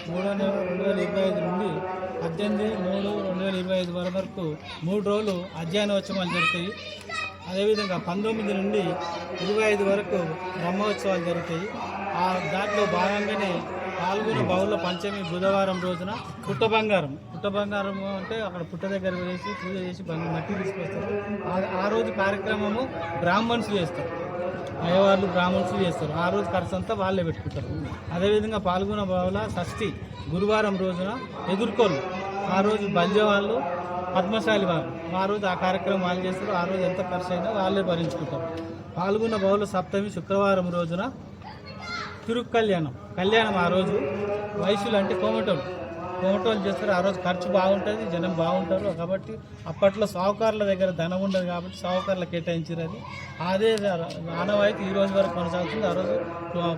3/3/2025 నుండి 18/3/2025 వరకు 3 రోజులు అధ్యయనోత్సవాలు జరుగుతాయి. అదేవిధంగా 19 నుండి 25 వరకు బ్రహ్మోత్సవాలు జరుగుతాయి. దాంట్లో భాగంగానే పాల్గొన బహుళ పంచమి బుధవారం రోజున పుట్ట బంగారం అంటే అక్కడ పుట్ట దగ్గర వేసి పూజ చేసి మట్టి తీసుకొస్తారు. ఆ రోజు కార్యక్రమము బ్రాహ్మణ్స్ చేస్తారు, అయ్యవాళ్ళు బ్రాహ్మణ్స్ చేస్తారు. ఆ రోజు ఖర్చు అంతా వాళ్ళే పెట్టుకుంటారు. అదేవిధంగా పాల్గొన బహుళ షష్ఠి గురువారం రోజున ఎదుర్కోళ్ళు, ఆ రోజు బల్జ వాళ్ళు పద్మశాలి వారు ఆ రోజు ఆ కార్యక్రమం వాళ్ళు చేస్తారు. ఆ రోజు ఎంత ఖర్చు అయినా వాళ్ళే భరించుకుంటారు. పాల్గొన్న బహుళ సప్తమి శుక్రవారం రోజున కళ్యాణం ఆ రోజు వయసులు అంటే కోమటోలు చేస్తారు. ఆ రోజు ఖర్చు బాగుంటుంది, జనం బాగుంటారు. కాబట్టి అప్పట్లో సావుకారుల దగ్గర ధనం ఉండదు కాబట్టి సావుకారులు కేటాయించారు. అదే ఆనవాయితీ ఈ రోజు వరకు కొనసాగుతుంది. ఆ రోజు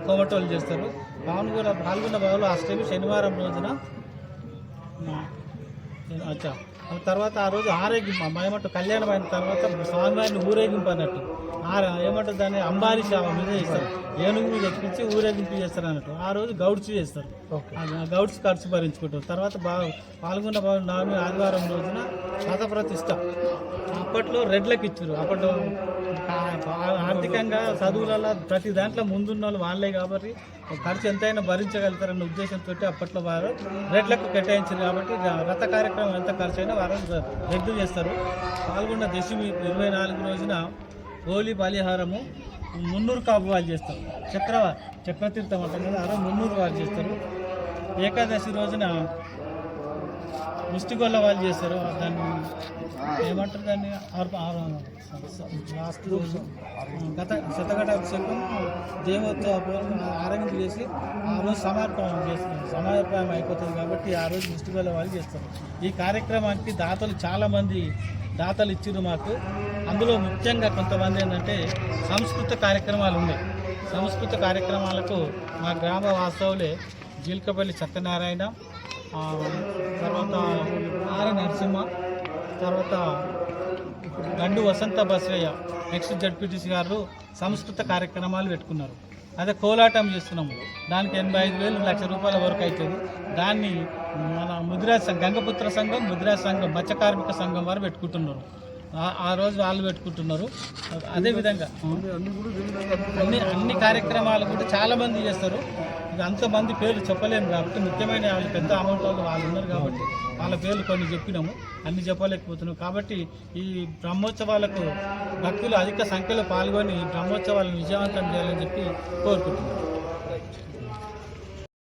కోమటోలు చేస్తారు. పాల్గొన్న బహుళ అష్టమి శనివారం రోజున తర్వాత ఆ రోజు ఆరోగ్యం ఏమంటారు, కళ్యాణం అయిన తర్వాత స్వామివారిని ఊరేగింపు అన్నట్టు ఏమంటారు దాన్ని అంబారీ శావ మీద చేస్తారు, ఏనుగు ఎక్కించి ఊరేగింపు చేస్తారు అన్నట్టు. ఆ రోజు గౌడ్స్ చేస్తారు, గౌడ్స్ ఖర్చు భరించుకుంటారు. తర్వాత పాల్గొన్న నవమి ఆదివారం రోజున రథ ప్రతిష్ట. అప్పట్లో రెడ్లకు ఇచ్చారు. అప్పట్లో ఆర్థికంగా చదువులలో ప్రతి దాంట్లో ముందున్న వాళ్ళే కాబట్టి ఖర్చు ఎంతైనా భరించగలుగుతారన్న ఉద్దేశంతో అప్పట్లో వారు రెడ్లకు కేటాయించారు. కాబట్టి రథ కార్యక్రమం ఎంత ఖర్చు అయినా వారు రెడ్డు చేస్తారు. పాల్గొన్న దశమి 24 రోజున హోలీ బలిహారము మున్నూరు కాపు వాళ్ళు చేస్తారు. చక్రతీర్థం అంటారు కదా, ఆ రోజు మున్నూరు వాళ్ళు చేస్తారు. ఏకాదశి రోజున ముష్టిగొల్ల వాళ్ళు చేస్తారు. దాన్ని ఏమంటారు, దాన్ని లాస్ట్ రోజు శతఘటాభిషేకం దేవోత్సవం ఆరంభం చేసి ఆ రోజు సమర్పణం అయిపోతుంది. కాబట్టి ఆ రోజు ముష్టిగొల్ల వాళ్ళు చేస్తారు. ఈ కార్యక్రమానికి చాలామంది దాతలు ఇచ్చిరు మాకు. అందులో ముఖ్యంగా కొంతమంది ఏంటంటే సంస్కృత కార్యక్రమాలు ఉన్నాయి. సంస్కృత కార్యక్రమాలకు మా గ్రామ వాస్తవులే జీలకపల్లి సత్యనారాయణ, తర్వాత ఆర్ నరసింహ, తర్వాత గండు వసంత బసయ్య నెక్స్ట్ జడ్పీటీసీ గారు సంస్కృత కార్యక్రమాలు పెట్టుకున్నారు. అదే కోలాటం చేస్తున్నాము, దానికి 85,000 లక్ష రూపాయల వరకు అవుతుంది. దాన్ని మన ముదిరాజ్ గంగపుత్ర సంఘం, ముదిరాజ్ సంఘం, మత్స్య కార్మిక సంఘం వారు పెట్టుకుంటున్నారు. ఆ రోజు వాళ్ళు పెట్టుకుంటున్నారు. అదేవిధంగా అన్ని కార్యక్రమాలు కూడా చాలామంది చేస్తారు. ఇక అంతమంది పేర్లు చెప్పలేము కాబట్టి ముఖ్యమైన వాళ్ళు పెద్ద అమౌంట్ వాళ్ళు ఉన్నారు కాబట్టి వాళ్ళ పేర్లు కొన్ని చెప్పినాము, అన్ని చెప్పలేకపోతున్నాం. కాబట్టి ఈ బ్రహ్మోత్సవాలకు భక్తులు అధిక సంఖ్యలో పాల్గొని బ్రహ్మోత్సవాలను విజయవంతం చేయాలని చెప్పి కోరుకుంటున్నాం.